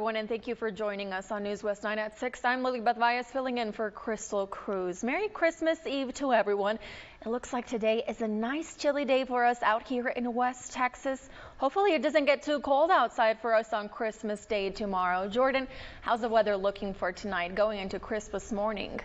everyone, and thank you for joining us on News West 9 at 6. I'm Lily Beth Valles filling in for Crystal Cruz. Merry Christmas Eve to everyone. It looks like today is a nice chilly day for us out here in West Texas. Hopefully it doesn't get too cold outside for us on Christmas Day tomorrow. Jordan, how's the weather looking for tonight going into Christmas morning?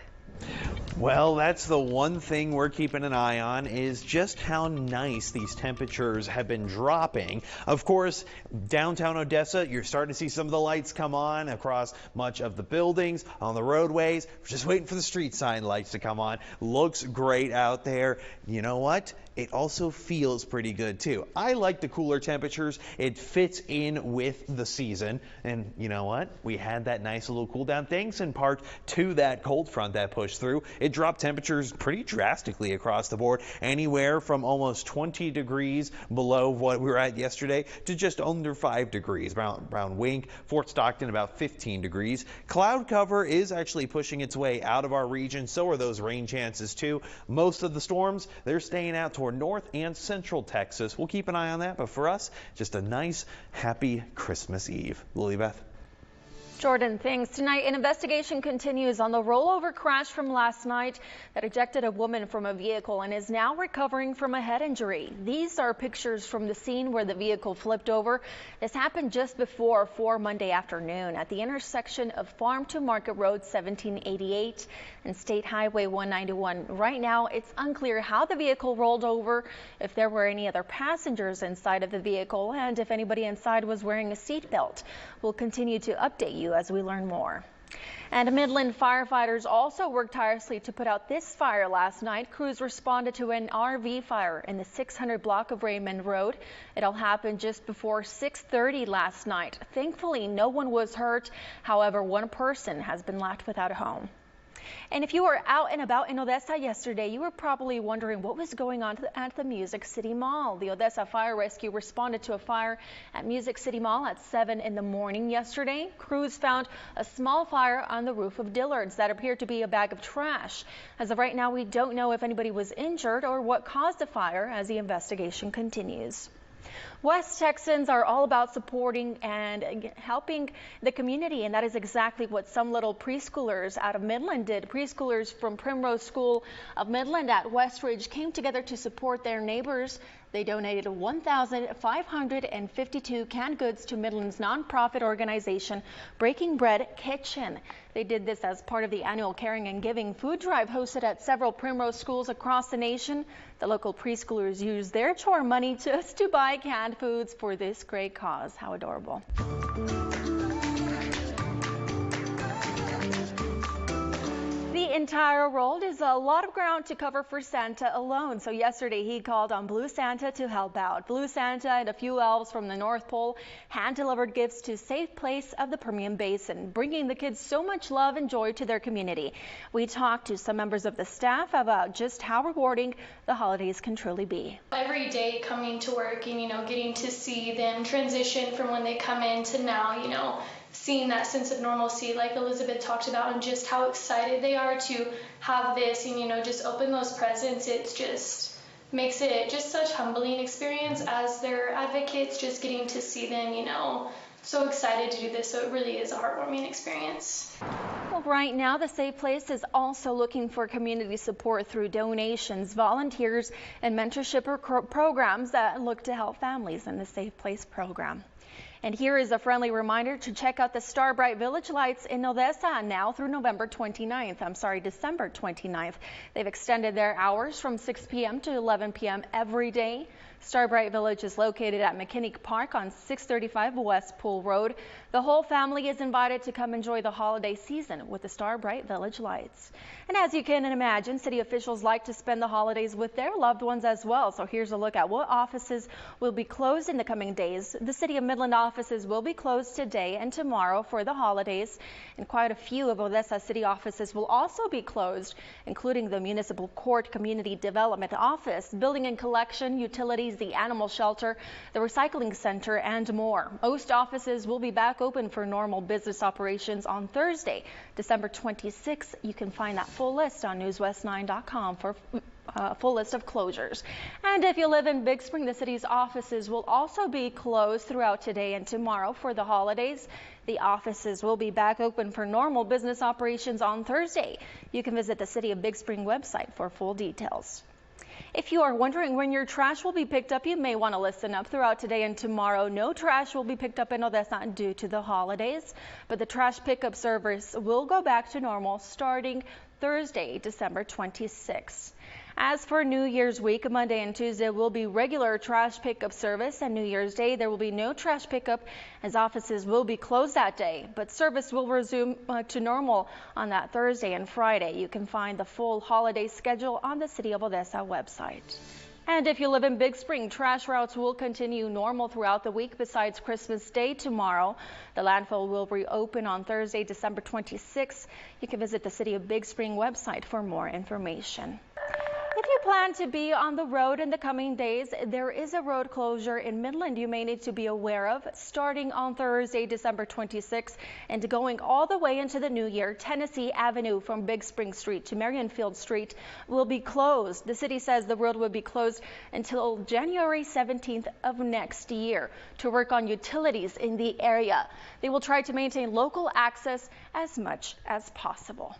Well, that's the one thing we're keeping an eye on, is just how nice these temperatures have been dropping. Of course, downtown Odessa, you're starting to see some of the lights come on across much of the buildings, on the roadways. We're just waiting for the street sign lights to come on. Looks great out there. You know what? It also feels pretty good too. I like the cooler temperatures. It fits in with the season. And you know what? We had that nice little cool down, thanks in part to that cold front that pushed through. It dropped temperatures pretty drastically across the board, anywhere from almost 20 degrees below what we were at yesterday to just under 5 degrees. Around Wink, Fort Stockton, about 15 degrees. Cloud cover is actually pushing its way out of our region. So are those rain chances too. Most of the storms, they're staying out toward North and Central Texas. We'll keep an eye on that, but for us, just a nice, happy Christmas Eve. Lily Beth. Jordan, thanks. Tonight, an investigation continues on the rollover crash from last night that ejected a woman from a vehicle and is now recovering from a head injury. These are pictures from the scene where the vehicle flipped over. This happened just before 4 Monday afternoon at the intersection of Farm to Market Road 1788 and State Highway 191. Right now, it's unclear how the vehicle rolled over, if there were any other passengers inside of the vehicle, and if anybody inside was wearing a seatbelt. We'll continue to update you as we learn more. And Midland firefighters also worked tirelessly to put out this fire last night. Crews responded to an RV fire in the 600 block of Raymond Road. It all happened just before 6:30 last night. Thankfully, no one was hurt. However, one person has been left without a home. And if you were out and about in Odessa yesterday, you were probably wondering what was going on at the Music City Mall. The Odessa Fire Rescue responded to a fire at Music City Mall at 7 in the morning yesterday. Crews found a small fire on the roof of Dillard's that appeared to be a bag of trash. As of right now, we don't know if anybody was injured or what caused the fire as the investigation continues. West Texans are all about supporting and helping the community, and that is exactly what some little preschoolers out of Midland did. Preschoolers from Primrose School of Midland at Westridge came together to support their neighbors. They donated 1,552 canned goods to Midland's nonprofit organization, Breaking Bread Kitchen. They did this as part of the annual Caring and Giving food drive hosted at several Primrose schools across the nation. The local preschoolers used their chore money just to buy canned foods for this great cause. How adorable. The entire world is a lot of ground to cover for Santa alone. So yesterday he called on Blue Santa to help out. Blue Santa and a few elves from the North Pole hand-delivered gifts to Safe Place of the Permian Basin, bringing the kids so much love and joy to their community. We talked to some members of the staff about just how rewarding the holidays can truly be. Every day coming to work and, getting to see them transition from when they come in to now, seeing that sense of normalcy like Elizabeth talked about, and just how excited they are to have this and just open those presents. It just makes it just such humbling experience as their advocates, just getting to see them so excited to do this. So it really is a heartwarming experience. Well, right now the Safe Place is also looking for community support through donations, volunteers, and mentorship programs that look to help families in the Safe Place program. And here is a friendly reminder to check out the Star Bright Village lights in Odessa now through December 29th. They've extended their hours from 6 p.m. to 11 p.m. every day. Star Bright Village is located at McKinney Park on 635 West Pool Road. The whole family is invited to come enjoy the holiday season with the Star Bright Village lights. And as you can imagine, city officials like to spend the holidays with their loved ones as well. So here's a look at what offices will be closed in the coming days. The City of Midland offices will be closed today and tomorrow for the holidays. And quite a few of Odessa city offices will also be closed, including the Municipal Court Community Development Office, Building and Collection, Utilities, the Animal Shelter, the Recycling Center, and more. Most offices will be back open for normal business operations on Thursday, December 26th. You can find that full list on newswest9.com full list of closures. And if you live in Big Spring, the city's offices will also be closed throughout today and tomorrow for the holidays. The offices will be back open for normal business operations on Thursday. You can visit the City of Big Spring website for full details. If you are wondering when your trash will be picked up, you may want to listen up. Throughout today and tomorrow, no trash will be picked up. I know that's not due to the holidays, but the trash pickup service will go back to normal starting Thursday, December 26th. As for New Year's week, Monday and Tuesday will be regular trash pickup service, and New Year's Day there will be no trash pickup as offices will be closed that day, but service will resume to normal on that Thursday and Friday. You can find the full holiday schedule on the City of Odessa website. And if you live in Big Spring, trash routes will continue normal throughout the week besides Christmas Day tomorrow. The landfill will reopen on Thursday, December 26th. You can visit the City of Big Spring website for more information. If you plan to be on the road in the coming days, there is a road closure in Midland you may need to be aware of. Starting on Thursday, December 26th and going all the way into the new year, Tennessee Avenue from Big Spring Street to Marionfield Street will be closed. The city says the road will be closed until January 17th of next year to work on utilities in the area. They will try to maintain local access as much as possible.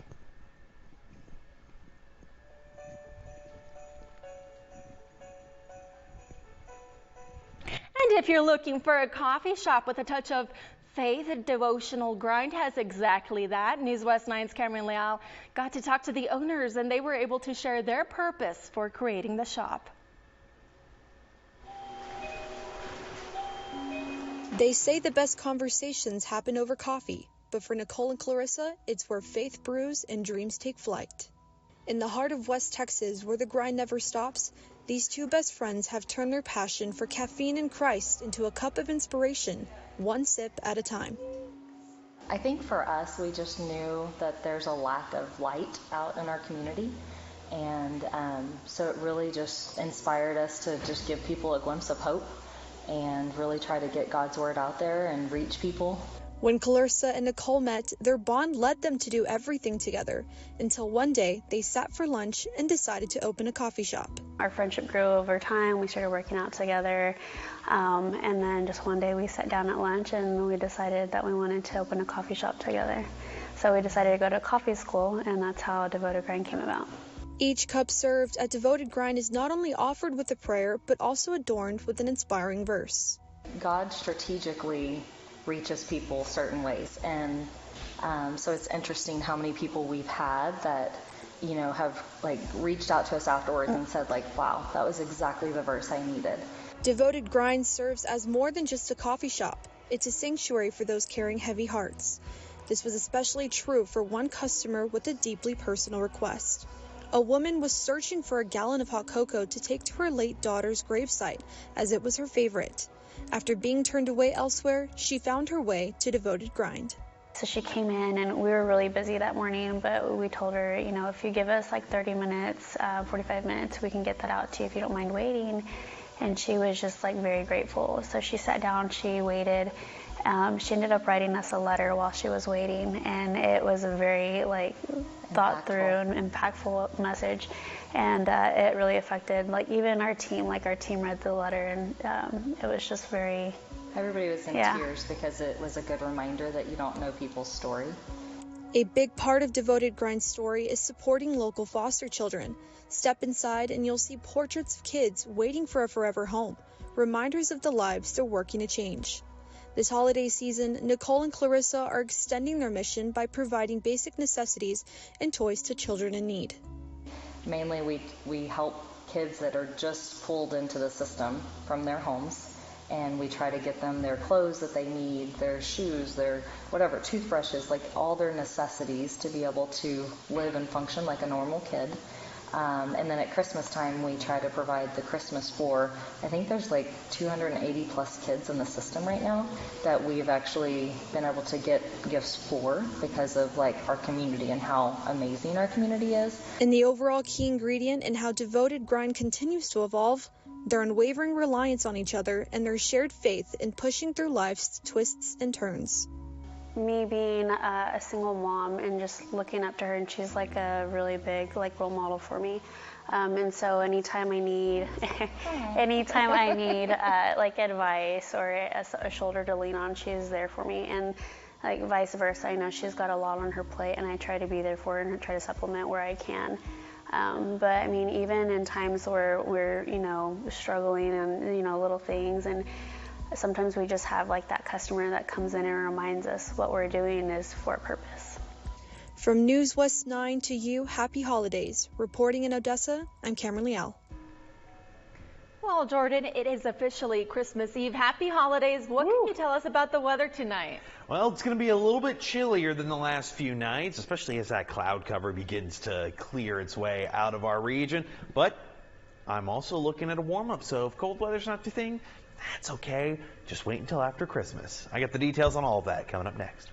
And if you're looking for a coffee shop with a touch of faith, Devotional Grind has exactly that. News West 9's Cameron Leal got to talk to the owners, and they were able to share their purpose for creating the shop. They say the best conversations happen over coffee, but for Nicole and Clarissa, it's where faith brews and dreams take flight. In the heart of West Texas, where the grind never stops, these two best friends have turned their passion for caffeine and Christ into a cup of inspiration, one sip at a time. I think for us, we just knew that there's a lack of light out in our community. And so it really just inspired us to just give people a glimpse of hope and really try to get God's word out there and reach people. When Clarissa and Nicole met, their bond led them to do everything together, until one day they sat for lunch and decided to open a coffee shop. Our friendship grew over time. We started working out together, and then just one day we sat down at lunch and we decided that we wanted to open a coffee shop together. So we decided to go to coffee school, and that's how Devoted Grind came about. Each cup served at Devoted Grind is not only offered with a prayer, but also adorned with an inspiring verse. God strategically reaches people certain ways, and so it's interesting how many people we've had that have reached out to us afterwards and said wow, that was exactly the verse I needed. Devoted Grind serves as more than just a coffee shop. It's a sanctuary for those carrying heavy hearts. This was especially true for one customer with a deeply personal request. A woman was searching for a gallon of hot cocoa to take to her late daughter's gravesite, as it was her favorite. After being turned away elsewhere, she found her way to Devoted Grind. So she came in, and we were really busy that morning, but we told her, if you give us 30 minutes, 45 minutes, we can get that out to you if you don't mind waiting. And she was just very grateful. So she sat down, she waited. She ended up writing us a letter while she was waiting, and it was a very thought through and impactful message. And it really affected even our team. Our team read the letter, and it was just very... Everybody was in tears because it was a good reminder that you don't know people's story. A big part of Devoted Grind's story is supporting local foster children. Step inside and you'll see portraits of kids waiting for a forever home, reminders of the lives they're working to change. This holiday season, Nicole and Clarissa are extending their mission by providing basic necessities and toys to children in need. Mainly we help kids that are just pulled into the system from their homes, and we try to get them their clothes that they need, their shoes, their whatever, toothbrushes, all their necessities to be able to live and function like a normal kid. And then at Christmas time, we try to provide the Christmas for, I think there's 280 plus kids in the system right now that we've actually been able to get gifts for because of our community and how amazing our community is. And the overall key ingredient in how Devoted Grind continues to evolve, their unwavering reliance on each other and their shared faith in pushing through life's twists and turns. me being a single mom and just looking up to her, and she's like a really big like role model for me. And so anytime I need, like advice or a shoulder to lean on, she's there for me. And like vice versa, I know she's got a lot on her plate, and I try to be there for her and try to supplement where I can. But I mean, even in times where we're, struggling and, little things, and sometimes we just have like that customer that comes in and reminds us what we're doing is for a purpose. From News West 9 to you, happy holidays. Reporting in Odessa, I'm Cameron Leal. Well, Jordan, it is officially Christmas Eve. Happy holidays. What can you tell us about the weather tonight? Well, it's going to be a little bit chillier than the last few nights, especially as that cloud cover begins to clear its way out of our region. But I'm also looking at a warm-up, so if cold weather's not your thing, that's okay. Just wait until after Christmas. I got the details on all of that coming up next.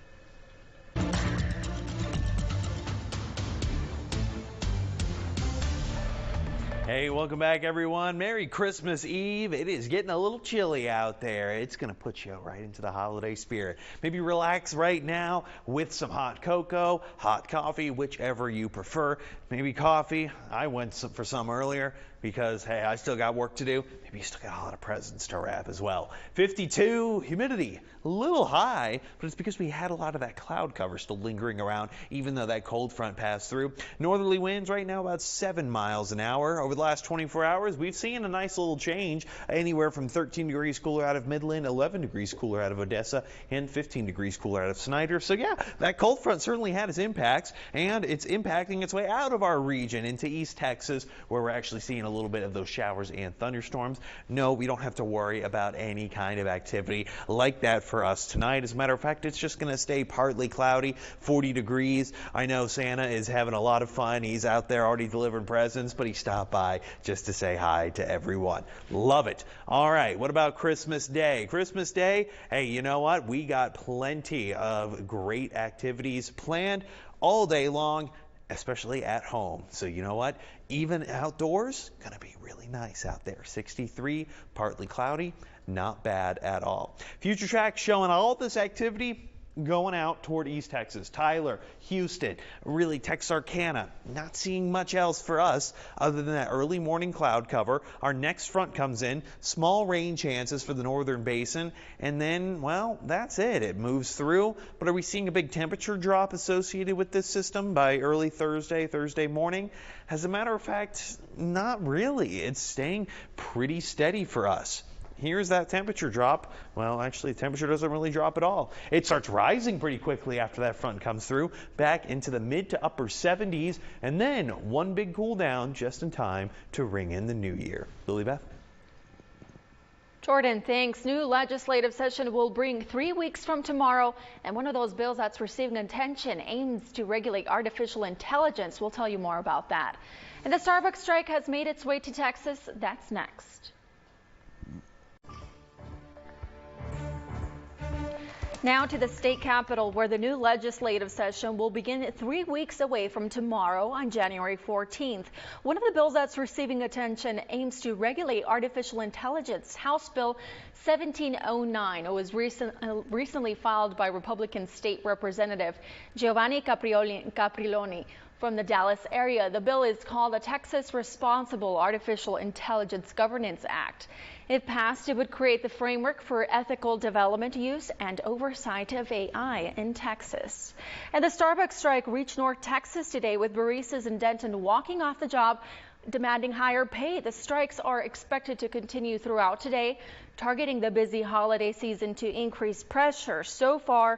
Hey, welcome back, everyone. Merry Christmas Eve. It is getting a little chilly out there. It's going to put you right into the holiday spirit. Maybe relax right now with some hot cocoa, hot coffee, whichever you prefer. Maybe coffee. I went for some earlier because, hey, I still got work to do. Maybe you still got a lot of presents to wrap as well. 52, humidity, a little high, but it's because we had a lot of that cloud cover still lingering around, even though that cold front passed through. Northerly winds right now about 7 miles an hour. Over the last 24 hours, we've seen a nice little change, anywhere from 13 degrees cooler out of Midland, 11 degrees cooler out of Odessa, and 15 degrees cooler out of Snyder. So yeah, that cold front certainly had its impacts, and it's impacting its way out of our region into East Texas, where we're actually seeing a little bit of those showers and thunderstorms. No, we don't have to worry about any kind of activity like that for us tonight. As a matter of fact, it's just going to stay partly cloudy, 40 degrees. I know Santa is having a lot of fun. He's out there already delivering presents, but he stopped by just to say hi to everyone. Love it. All right, what about Christmas Day? Christmas Day, hey, you know what? We got plenty of great activities planned all day long, especially at home. So you know what? Even outdoors, going to be really nice out there. 63, partly cloudy, not bad at all. Future Track showing all this activity going out toward East Texas. Tyler, Houston, really Texarkana. Not seeing much else for us other than that early morning cloud cover. Our next front comes in, small rain chances for the northern basin, and then, well, that's it. It moves through. But are we seeing a big temperature drop associated with this system by early Thursday morning? As a matter of fact, not really. It's staying pretty steady for us. Here's that temperature drop. Well, actually, the temperature doesn't really drop at all. It starts rising pretty quickly after that front comes through, back into the mid to upper 70s, and then one big cool down just in time to ring in the new year. Lily Beth? Jordan, thanks. New legislative session will bring 3 weeks from tomorrow, and one of those bills that's receiving attention aims to regulate artificial intelligence. We'll tell you more about that. And the Starbucks strike has made its way to Texas. That's next. Now to the state capitol, where the new legislative session will begin 3 weeks away from tomorrow on January 14th. One of the bills that's receiving attention aims to regulate artificial intelligence. House Bill 1709 was recently filed by Republican State Representative Giovanni Capriloni from the Dallas area. The bill is called the Texas Responsible Artificial Intelligence Governance Act. If passed, it would create the framework for ethical development, use, and oversight of AI in Texas. And the Starbucks strike reached North Texas today, with baristas in Denton walking off the job, demanding higher pay. The strikes are expected to continue throughout today, targeting the busy holiday season to increase pressure. So far,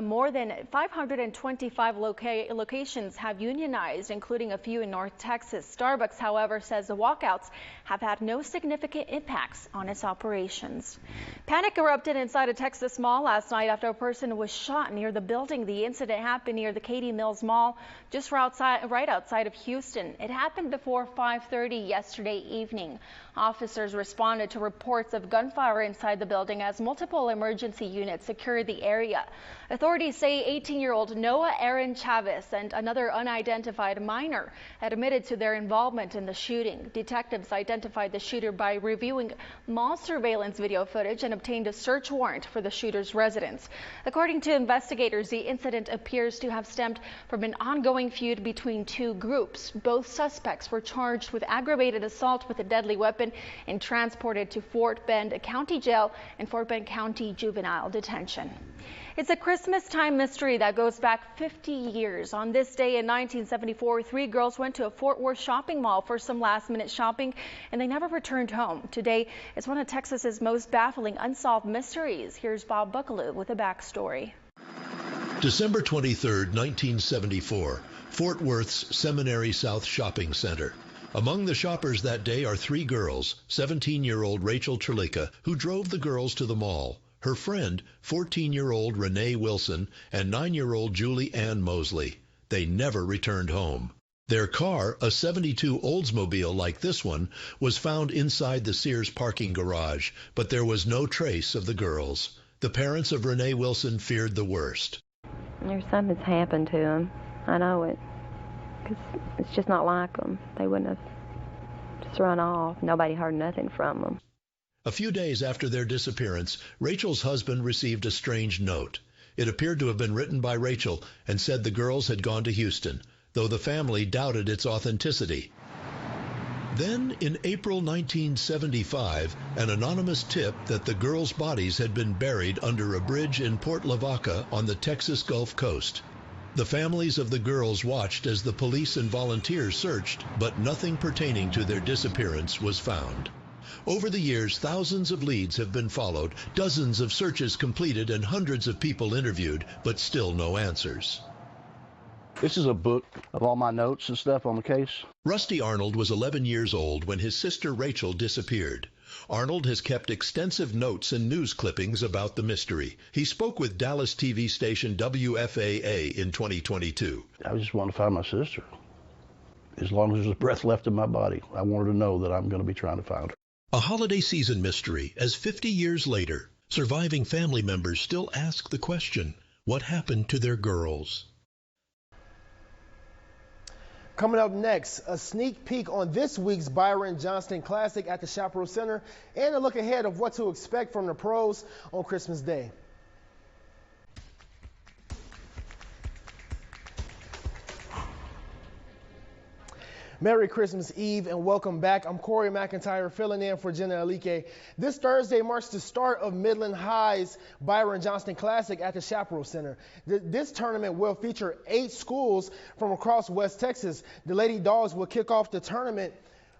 more than 525 locations have unionized, including a few in North Texas. Starbucks, however, says the walkouts have had no significant impacts on its operations. Panic erupted inside a Texas mall last night after a person was shot near the building. The incident happened near the Katy Mills Mall, just right outside of Houston. It happened before 5:30 yesterday evening. Officers responded to reports of gunfire inside the building as multiple emergency units secured the area. Authorities say 18-year-old Noah Aaron Chavez and another unidentified minor had admitted to their involvement in the shooting. Detectives identified the shooter by reviewing mall surveillance video footage and obtained a search warrant for the shooter's residence. According to investigators, the incident appears to have stemmed from an ongoing feud between two groups. Both suspects were charged with aggravated assault with a deadly weapon and transported to Fort Bend County Jail and Fort Bend County Juvenile Detention. It's a Christmas time mystery that goes back 50 years. On this day in 1974, three girls went to a Fort Worth shopping mall for some last-minute shopping, and they never returned home. Today, it's one of Texas's most baffling unsolved mysteries. Here's Bob Buckaloo with a backstory. December 23, 1974, Fort Worth's Seminary South Shopping Center. Among the shoppers that day are three girls, 17-year-old Rachel Trelica, who drove the girls to the mall. Her friend, 14-year-old Renee Wilson, and 9-year-old Julie Ann Mosley. They never returned home. Their car, a 72 Oldsmobile like this one, was found inside the Sears parking garage, but there was no trace of the girls. The parents of Renee Wilson feared the worst. There's something's happened to them. I know it. Because it's just not like them. They wouldn't have just run off. Nobody heard nothing from them. A few days after their disappearance, Rachel's husband received a strange note. It appeared to have been written by Rachel and said the girls had gone to Houston, though the family doubted its authenticity. Then, in April 1975, an anonymous tip that the girls' bodies had been buried under a bridge in Port Lavaca on the Texas Gulf Coast. The families of the girls watched as the police and volunteers searched, but nothing pertaining to their disappearance was found. Over the years, thousands of leads have been followed, dozens of searches completed, and hundreds of people interviewed, but still no answers. This is a book of all my notes and stuff on the case. Rusty Arnold was 11 years old when his sister Rachel disappeared. Arnold has kept extensive notes and news clippings about the mystery. He spoke with Dallas TV station WFAA in 2022. I just want to find my sister. As long as there's a breath left in my body, I want her to know that I'm going to be trying to find her. A holiday season mystery, as 50 years later, surviving family members still ask the question, what happened to their girls? Coming up next, a sneak peek on this week's Byron Johnston Classic at the Chaparral Center and a look ahead of what to expect from the pros on Christmas Day. Merry Christmas Eve and welcome back. I'm Corey McIntyre filling in for Jenna Alike. This Thursday marks the start of Midland High's Byron Johnston Classic at the Chaparral Center. This tournament will feature 8 schools from across West Texas. The Lady Dogs will kick off the tournament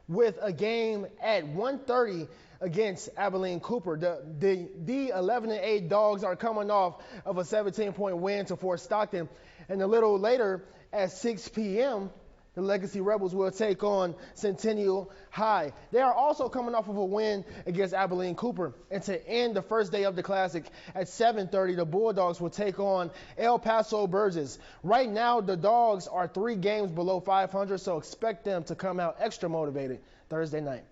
with a game at 1:30 against Abilene Cooper. The 11-8 Dogs are coming off of a 17-point win to Fort Stockton. And a little later at 6 p.m., the Legacy Rebels will take on Centennial High. They are also coming off of a win against Abilene Cooper. And to end the first day of the Classic at 7:30, the Bulldogs will take on El Paso Burgess. Right now, the Dogs are 3 games below 500, so expect them to come out extra motivated Thursday night.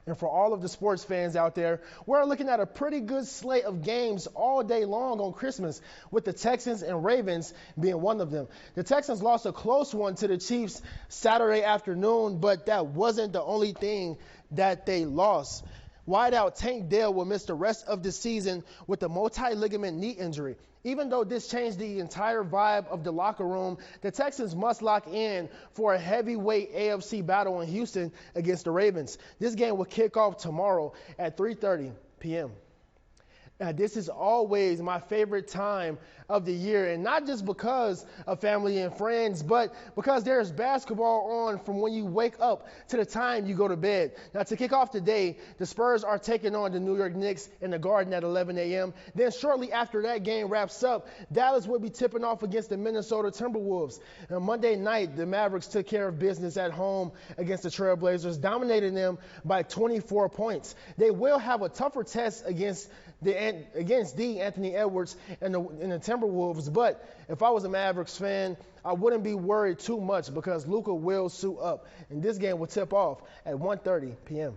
And for all of the sports fans out there, we're looking at a pretty good slate of games all day long on Christmas, with the Texans and Ravens being one of them. The Texans lost a close one to the Chiefs Saturday afternoon, but that wasn't the only thing that they lost. Wideout Tank Dell will miss the rest of the season with a multi-ligament knee injury. Even though this changed the entire vibe of the locker room, the Texans must lock in for a heavyweight AFC battle in Houston against the Ravens. This game will kick off tomorrow at 3:30 p.m. Now, this is always my favorite time of the year, and not just because of family and friends, but because there's basketball on from when you wake up to the time you go to bed. Now, to kick off the day, the Spurs are taking on the New York Knicks in the Garden at 11 a.m. Then shortly after that game wraps up, Dallas will be tipping off against the Minnesota Timberwolves. And Monday night, the Mavericks took care of business at home against the Trailblazers, dominating them by 24 points. They will have a tougher test against the Anthony Edwards and the Timberwolves, but if I was a Mavericks fan, I wouldn't be worried too much because Luka will suit up, and this game will tip off at 1:30 p.m.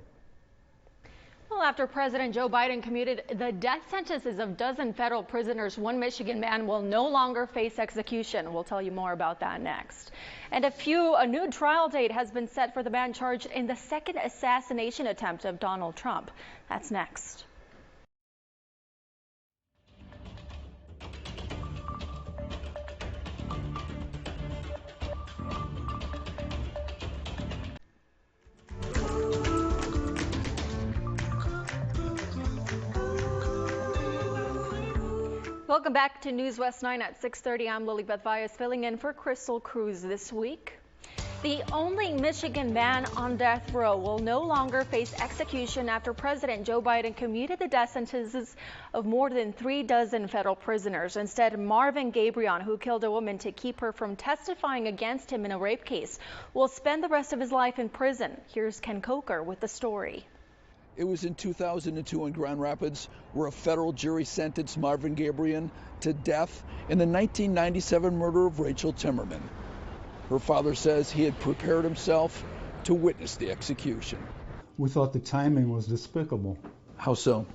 Well, after President Joe Biden commuted the death sentences of dozen federal prisoners, one Michigan man will no longer face execution. We'll tell you more about that next. And a new trial date has been set for the man charged in the second assassination attempt of Donald Trump. That's next. Welcome back to News West 9 at 6:30. I'm Lilibeth Valles filling in for Crystal Cruz this week. The only Michigan man on death row will no longer face execution after President Joe Biden commuted the death sentences of more than 36 federal prisoners. Instead, Marvin Gabriel, who killed a woman to keep her from testifying against him in a rape case, will spend the rest of his life in prison. Here's Ken Coker with the story. It was in 2002 in Grand Rapids where a federal jury sentenced Marvin Gabriel to death in the 1997 murder of Rachel Timmerman. Her father says he had prepared himself to witness the execution. We thought the timing was despicable. How so?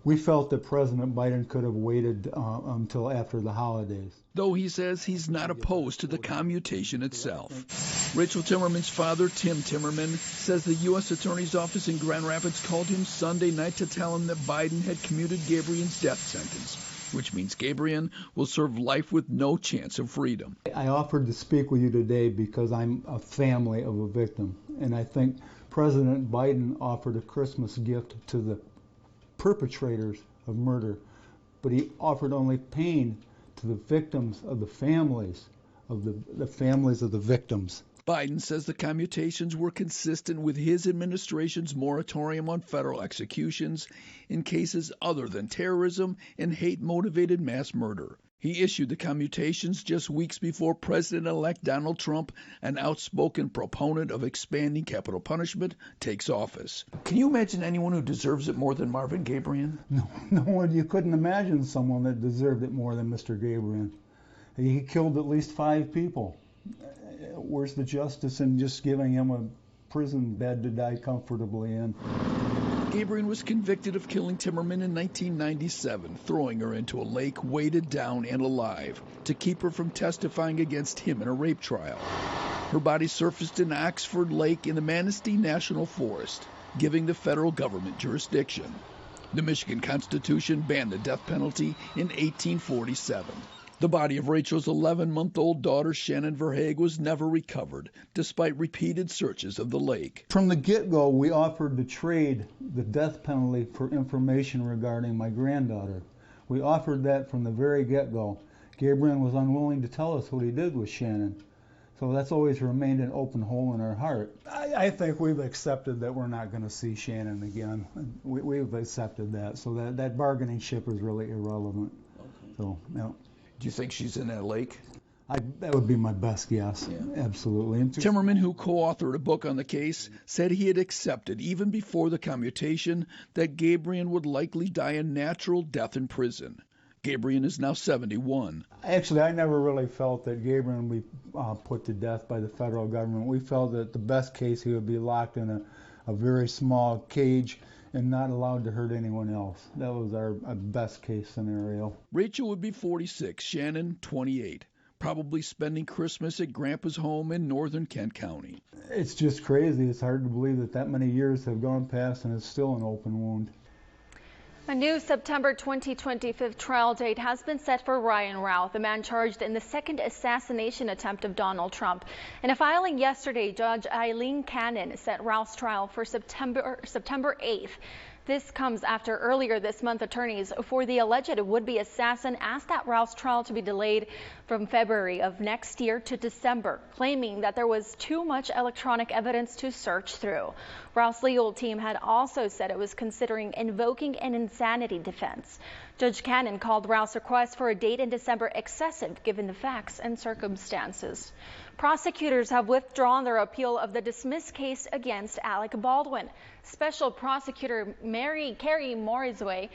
We felt that President Biden could have waited until after the holidays. Though he says he's not opposed to the commutation itself. Rachel Timmerman's father, Tim Timmerman, says the U.S. Attorney's Office in Grand Rapids called him Sunday night to tell him that Biden had commuted Gabriel's death sentence, which means Gabriel will serve life with no chance of freedom. I offered to speak with you today because I'm a family of a victim, and I think President Biden offered a Christmas gift to the perpetrators of murder, but he offered only pain to the victims of the families of the families of the victims. Biden says the commutations were consistent with his administration's moratorium on federal executions in cases other than terrorism and hate-motivated mass murder. He issued the commutations just weeks before President-elect Donald Trump, an outspoken proponent of expanding capital punishment, takes office. Can you imagine anyone who deserves it more than Marvin Gabriel? No one. You couldn't imagine someone that deserved it more than Mr. Gabriel. He killed at least 5 people. Where's the justice in just giving him a prison bed to die comfortably in? Gabriel was convicted of killing Timmerman in 1997, throwing her into a lake weighted down and alive to keep her from testifying against him in a rape trial. Her body surfaced in Oxford Lake in the Manistee National Forest, giving the federal government jurisdiction. The Michigan Constitution banned the death penalty in 1847. The body of Rachel's 11-month-old daughter, Shannon Verhaeg, was never recovered, despite repeated searches of the lake. From the get-go, we offered to trade the death penalty for information regarding my granddaughter. We offered that from the very get-go. Gabriel was unwilling to tell us what he did with Shannon. So that's always remained an open hole in our heart. I think we've accepted that we're not going to see Shannon again. We've accepted that. So that bargaining chip is really irrelevant. Okay. So, yeah. Do you think she's in that lake? That would be my best guess. Yeah. Absolutely. Timmerman, who co-authored a book on the case, said he had accepted, even before the commutation, that Gabriel would likely die a natural death in prison. Gabriel is now 71. Actually, I never really felt that Gabriel would be put to death by the federal government. We felt that the best case, he would be locked in a very small cage and not allowed to hurt anyone else. That was our best case scenario. Rachel would be 46, Shannon 28, probably spending Christmas at Grandpa's home in northern Kent County. It's just crazy. It's hard to believe that many years have gone past and it's still an open wound. A new September 2025 trial date has been set for Ryan Routh, the man charged in the second assassination attempt of Donald Trump. In a filing yesterday, Judge Eileen Cannon set Routh's trial for September 8th. This comes after earlier this month, attorneys for the alleged would-be assassin asked that Routh's trial to be delayed from February of next year to December, claiming that there was too much electronic evidence to search through. Routh's legal team had also said it was considering invoking an insanity defense. Judge Cannon called Routh's request for a date in December excessive given the facts and circumstances. Prosecutors have withdrawn their appeal of the dismissed case against Alec Baldwin. Special Prosecutor Carrie Morizwe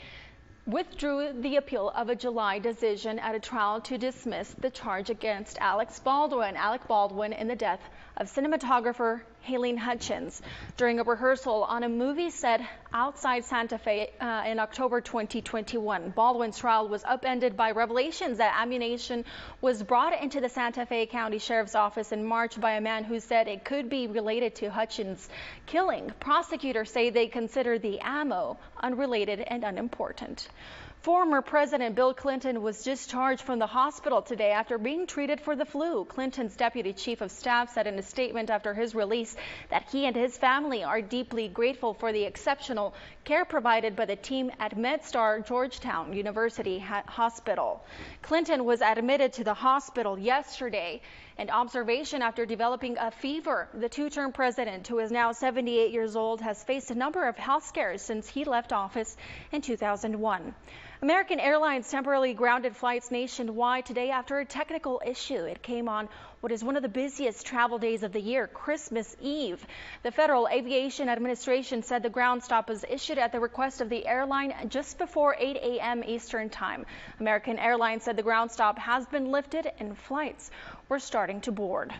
withdrew the appeal of a July decision at a trial to dismiss the charge against Alec Baldwin in the death of cinematographer Haylene Hutchins during a rehearsal on a movie set outside Santa Fe in October 2021. Baldwin's trial was upended by revelations that ammunition was brought into the Santa Fe County Sheriff's Office in March by a man who said it could be related to Hutchins' killing. Prosecutors say they consider the ammo unrelated and unimportant. Former President Bill Clinton was discharged from the hospital today after being treated for the flu. Clinton's deputy chief of staff said in a statement after his release that he and his family are deeply grateful for the exceptional care provided by the team at MedStar Georgetown University Hospital. Clinton was admitted to the hospital yesterday and observation after developing a fever. The two-term president, who is now 78 years old, has faced a number of health scares since he left office in 2001. American Airlines temporarily grounded flights nationwide today after a technical issue. It came on what is one of the busiest travel days of the year, Christmas Eve. The Federal Aviation Administration said the ground stop was issued at the request of the airline just before 8 a.m. Eastern Time. American Airlines said the ground stop has been lifted and flights were starting to board.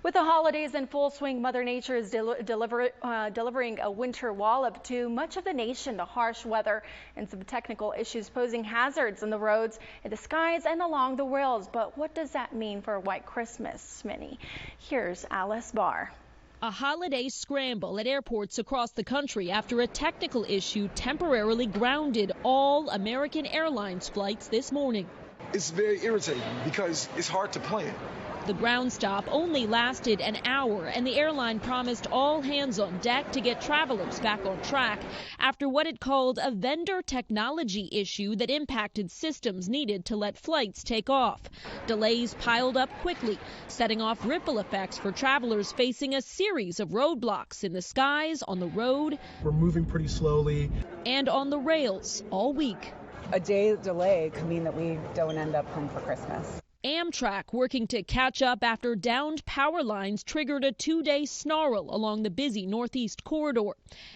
With the holidays in full swing, Mother Nature is delivering a winter wallop to much of the nation. The harsh weather and some technical issues posing hazards on the roads, in the skies, and along the rails. But what does that mean for a white Christmas, Smitty? Here's Alice Barr. A holiday scramble at airports across the country after a technical issue temporarily grounded all American Airlines flights this morning. It's very irritating because it's hard to plan. The ground stop only lasted an hour, and the airline promised all hands on deck to get travelers back on track after what it called a vendor technology issue that impacted systems needed to let flights take off. Delays piled up quickly, setting off ripple effects for travelers facing a series of roadblocks in the skies, on the road. We're moving pretty slowly. And on the rails all week. A day delay could mean that we don't end up home for Christmas. Amtrak working to catch up after downed power lines triggered a two-day snarl along the busy Northeast corridor.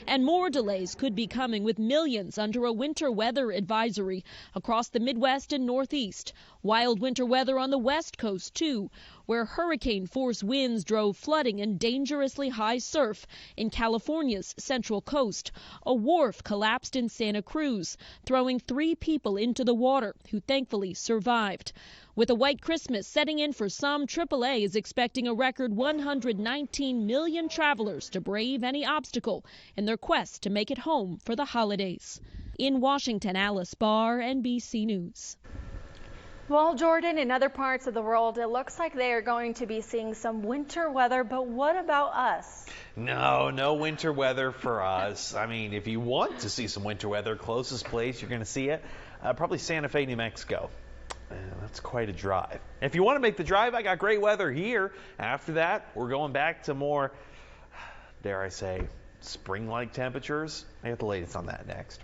And more delays could be coming with millions under a winter weather advisory across the Midwest and Northeast. Wild winter weather on the West Coast, too, where hurricane-force winds drove flooding and dangerously high surf in California's Central Coast. A wharf collapsed in Santa Cruz, throwing 3 people into the water, who thankfully survived. With a white Christmas setting in for some, AAA is expecting a record 119 million travelers to brave any obstacle in their quest to make it home for the holidays. In Washington, Alice Barr, NBC News. Well, Jordan, in other parts of the world, it looks like they are going to be seeing some winter weather, but what about us? No winter weather for us. I mean, if you want to see some winter weather, closest place you're going to see it, probably Santa Fe, New Mexico. That's quite a drive. If you want to make the drive, I got great weather here. After that, we're going back to more, dare I say, spring-like temperatures. I got the latest on that next.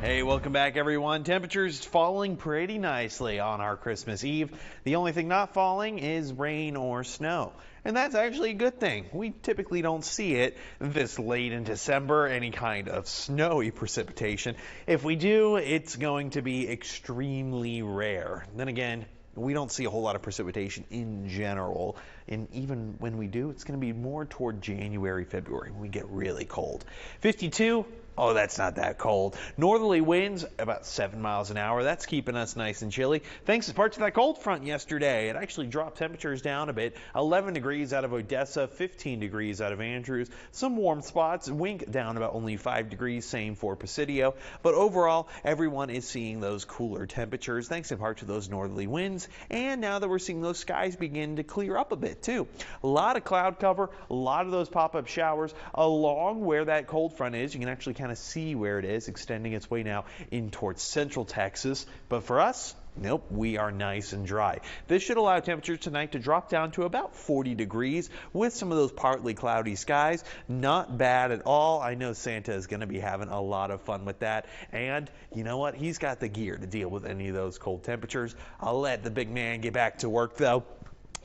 Hey, welcome back, everyone. Temperatures falling pretty nicely on our Christmas Eve. The only thing not falling is rain or snow. And that's actually a good thing. We typically don't see it this late in December, any kind of snowy precipitation. If we do, it's going to be extremely rare. Then again, we don't see a whole lot of precipitation in general. And even when we do, it's going to be more toward January, February when we get really cold. 52. Oh, that's not that cold. Northerly winds about 7 miles an hour. That's keeping us nice and chilly. Thanks in part to that cold front yesterday. It actually dropped temperatures down a bit. 11 degrees out of Odessa, 15 degrees out of Andrews. Some warm spots. Wink down about only 5 degrees. Same for Presidio. But overall, everyone is seeing those cooler temperatures thanks in part to those northerly winds. And now that we're seeing those skies begin to clear up a bit too. A lot of cloud cover, a lot of those pop-up showers along where that cold front is. You can actually kind of see where it is, extending its way now in towards central Texas. But for us, nope, we are nice and dry. This should allow temperatures tonight to drop down to about 40 degrees with some of those partly cloudy skies. Not bad at all. I know Santa is going to be having a lot of fun with that. And you know what? He's got the gear to deal with any of those cold temperatures. I'll let the big man get back to work, though.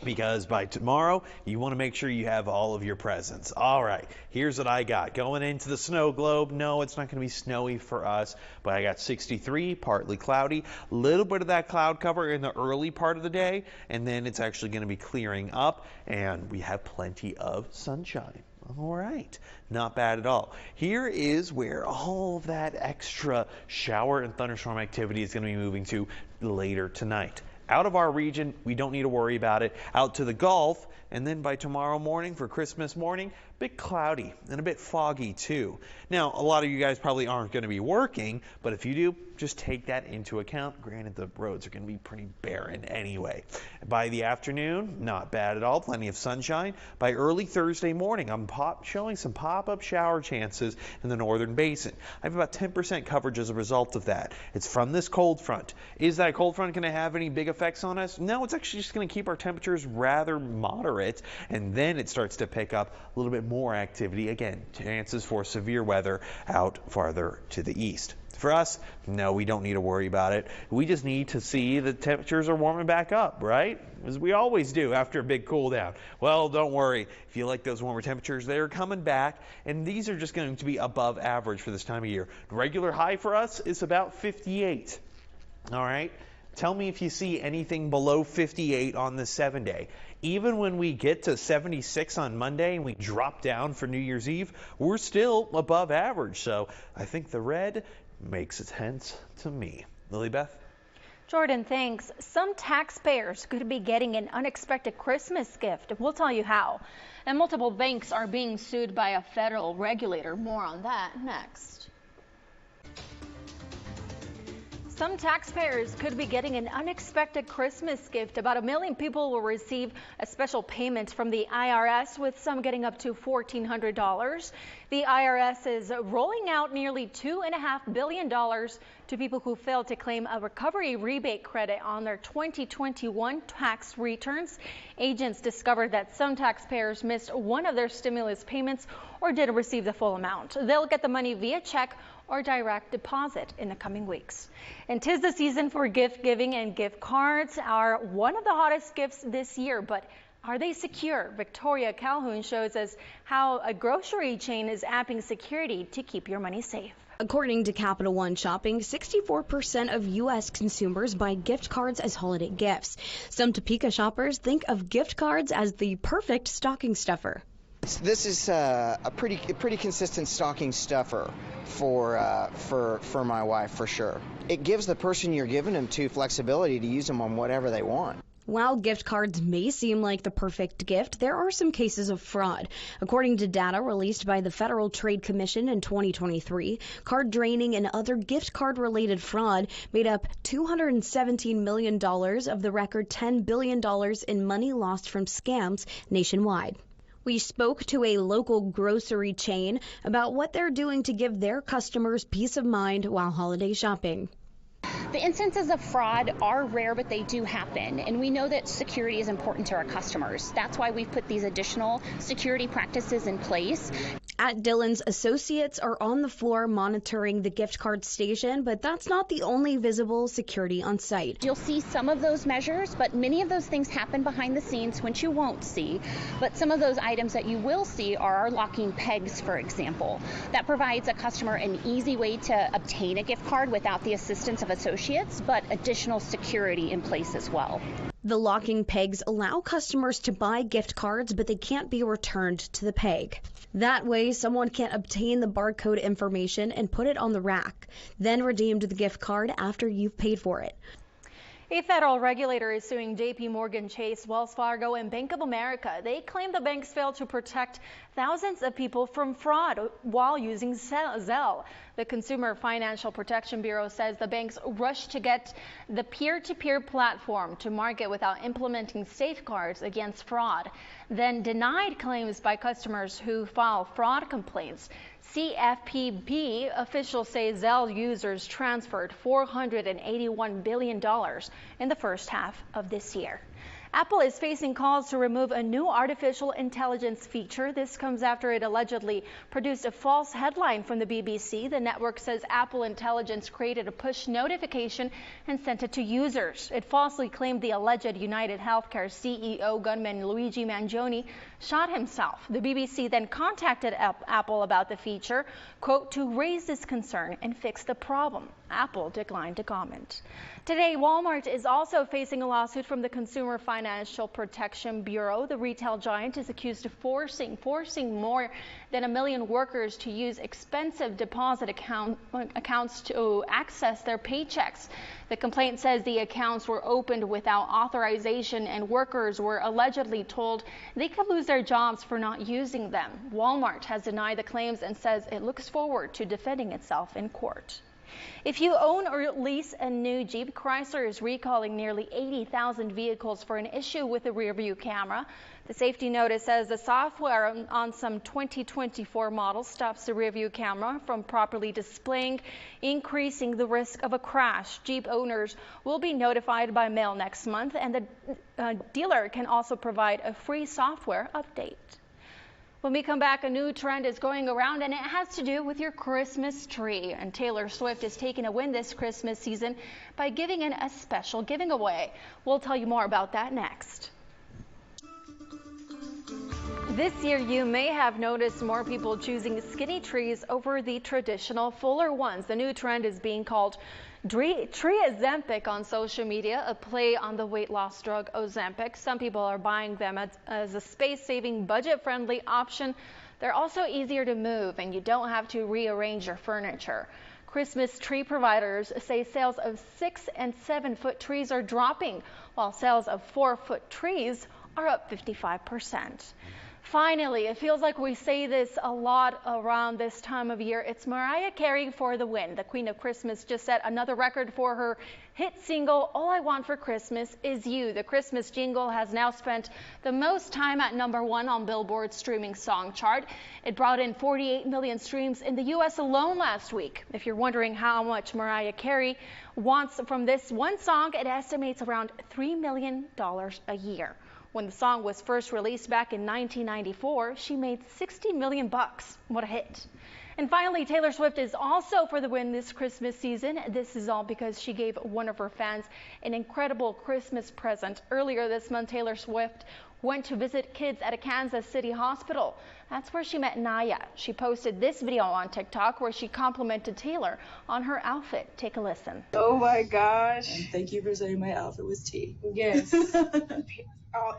because by tomorrow you want to make sure you have all of your presents. All right, here's what I got. Going into the snow globe, no, it's not going to be snowy for us, but I got 63, partly cloudy, a little bit of that cloud cover in the early part of the day, and then it's actually going to be clearing up, and we have plenty of sunshine. All right, not bad at all. Here is where all of that extra shower and thunderstorm activity is going to be moving to later tonight. Out of our region, we don't need to worry about it. Out to the Gulf, and then by tomorrow morning for Christmas morning, a bit cloudy and a bit foggy too. Now, a lot of you guys probably aren't going to be working, but if you do, just take that into account. Granted, the roads are going to be pretty barren anyway. By the afternoon, not bad at all. Plenty of sunshine. By early Thursday morning, I'm showing some pop-up shower chances in the northern basin. I have about 10% coverage as a result of that. It's from this cold front. Is that cold front going to have any big effects on us? No, it's actually just going to keep our temperatures rather moderate, and then it starts to pick up a little bit more activity. Again, chances for severe weather out farther to the east. For us, no, we don't need to worry about it. We just need to see the temperatures are warming back up, right? As we always do after a big cool down. Well, don't worry. If you like those warmer temperatures, they're coming back, and these are just going to be above average for this time of year. Regular high for us is about 58. All right? Tell me if you see anything below 58 on the 7-day. Even when we get to 76 on Monday and we drop down for New Year's Eve, we're still above average. So I think the red makes sense to me. Lily Beth? Jordan, thanks. Some taxpayers could be getting an unexpected Christmas gift. We'll tell you how. And multiple banks are being sued by a federal regulator. More on that next. Some taxpayers could be getting an unexpected Christmas gift. About 1 million people will receive a special payment from the IRS, with some getting up to $1,400. The IRS is rolling out nearly $2.5 billion to people who failed to claim a recovery rebate credit on their 2021 tax returns. Agents discovered that some taxpayers missed one of their stimulus payments or didn't receive the full amount. They'll get the money via check or direct deposit in the coming weeks. And 'tis the season for gift giving, and gift cards are one of the hottest gifts this year, but are they secure? Victoria Calhoun shows us how a grocery chain is apping security to keep your money safe. According to Capital One Shopping, 64% of U.S. consumers buy gift cards as holiday gifts. Some Topeka shoppers think of gift cards as the perfect stocking stuffer. This is a pretty consistent stocking stuffer for my wife, for sure. It gives the person you're giving them to flexibility to use them on whatever they want. While gift cards may seem like the perfect gift, there are some cases of fraud. According to data released by the Federal Trade Commission in 2023, card draining and other gift card-related fraud made up $217 million of the record $10 billion in money lost from scams nationwide. We spoke to a local grocery chain about what they're doing to give their customers peace of mind while holiday shopping. The instances of fraud are rare, but they do happen, and we know that security is important to our customers. That's why we've put these additional security practices in place. At Dillon's, associates are on the floor monitoring the gift card station, but that's not the only visible security on site. You'll see some of those measures, but many of those things happen behind the scenes, which you won't see. But some of those items that you will see are our locking pegs, for example. That provides a customer an easy way to obtain a gift card without the assistance of associates, but additional security in place as well. The locking pegs allow customers to buy gift cards, but they can't be returned to the peg. That way, someone can obtain the barcode information and put it on the rack, then redeem the gift card after you've paid for it. A federal regulator is suing J.P. Morgan Chase, Wells Fargo, and Bank of America. They claim the banks failed to protect thousands of people from fraud while using Zelle. The Consumer Financial Protection Bureau says the banks rushed to get the peer-to-peer platform to market without implementing safeguards against fraud, then denied claims by customers who file fraud complaints. CFPB officials say Zelle users transferred $481 billion in the first half of this year. Apple is facing calls to remove a new artificial intelligence feature. This comes after it allegedly produced a false headline from the BBC. The network says Apple Intelligence created a push notification and sent it to users. It falsely claimed the alleged United Healthcare CEO gunman Luigi Mangione shot himself. The BBC then contacted Apple about the feature, quote, to raise this concern and fix the problem. Apple declined to comment. Today, Walmart is also facing a lawsuit from the Consumer Financial Protection Bureau. The retail giant is accused of forcing more than 1 million workers to use expensive deposit accounts to access their paychecks. The complaint says the accounts were opened without authorization and workers were allegedly told they could lose their jobs for not using them. Walmart has denied the claims and says it looks forward to defending itself in court. If you own or lease a new Jeep, Chrysler is recalling nearly 80,000 vehicles for an issue with the rear-view camera. The safety notice says the software on some 2024 models stops the rear-view camera from properly displaying, increasing the risk of a crash. Jeep owners will be notified by mail next month, and the dealer can also provide a free software update. When we come back, a new trend is going around, and it has to do with your Christmas tree. And Taylor Swift is taking a win this Christmas season by giving in a special giving away. We'll tell you more about that next. This year, you may have noticed more people choosing skinny trees over the traditional fuller ones. The new trend is being called Tree Ozempic on social media, a play on the weight loss drug Ozempic. Some people are buying them as a space-saving, budget-friendly option. They're also easier to move, and you don't have to rearrange your furniture. Christmas tree providers say sales of 6- and 7-foot trees are dropping, while sales of 4-foot trees are up 55%. Finally, it feels like we say this a lot around this time of year. It's Mariah Carey for the win. The Queen of Christmas just set another record for her hit single, All I Want for Christmas Is You. The Christmas jingle has now spent the most time at #1 on Billboard's streaming song chart. It brought in 48 million streams in the U.S. alone last week. If you're wondering how much Mariah Carey wants from this one song, it estimates around $3 million a year. When the song was first released back in 1994, she made $60 million. What a hit. And finally, Taylor Swift is also for the win this Christmas season. This is all because she gave one of her fans an incredible Christmas present. Earlier this month, Taylor Swift went to visit kids at a Kansas City hospital. That's where she met Naya. She posted this video on TikTok where she complimented Taylor on her outfit. Take a listen. Oh my gosh. And thank you for saying my outfit was tea. Yes.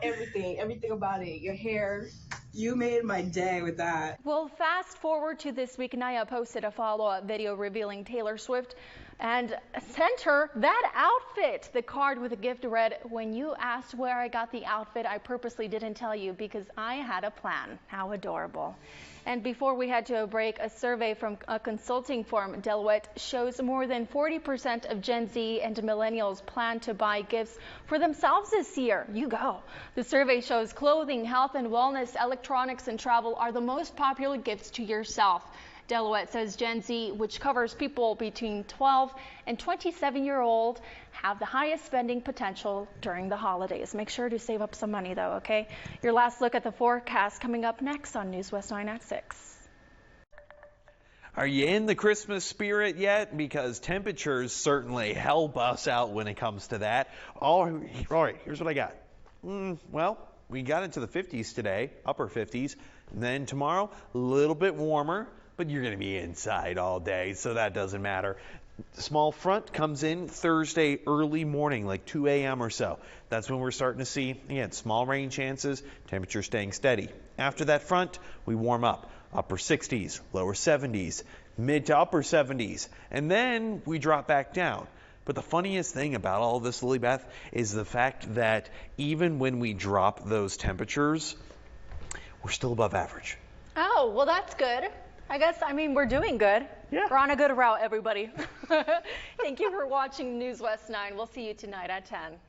Everything about it. Your hair. You made my day with that. Well, fast forward to this week. Naya posted a follow-up video revealing Taylor Swift and sent her that outfit. The card with the gift read, "When you asked where I got the outfit, I purposely didn't tell you because I had a plan." How adorable. And before we head to a break, a survey from a consulting firm, Deloitte, shows more than 40% of Gen Z and millennials plan to buy gifts for themselves this year. You go. The survey shows clothing, health and wellness, electronics and travel are the most popular gifts to yourself. Deloitte says Gen Z, which covers people between 12 and 27-year-old, have the highest spending potential during the holidays. Make sure to save up some money, though, okay? Your last look at the forecast coming up next on News West 9 at 6. Are you in the Christmas spirit yet? Because temperatures certainly help us out when it comes to that. All right, here's what I got. Well, we got into the 50s today, upper 50s. And then tomorrow, a little bit warmer. But you're going to be inside all day, so that doesn't matter. Small front comes in Thursday early morning, like 2 a.m. or so. That's when we're starting to see, again, small rain chances, temperature staying steady. After that front, we warm up. Upper 60s, lower 70s, mid to upper 70s, and then we drop back down. But the funniest thing about all of this, Lily Beth, is the fact that even when we drop those temperatures, we're still above average. Oh, well, that's good. We're doing good. Yeah. We're on a good route, everybody. Thank you for watching News West 9. We'll see you tonight at 10.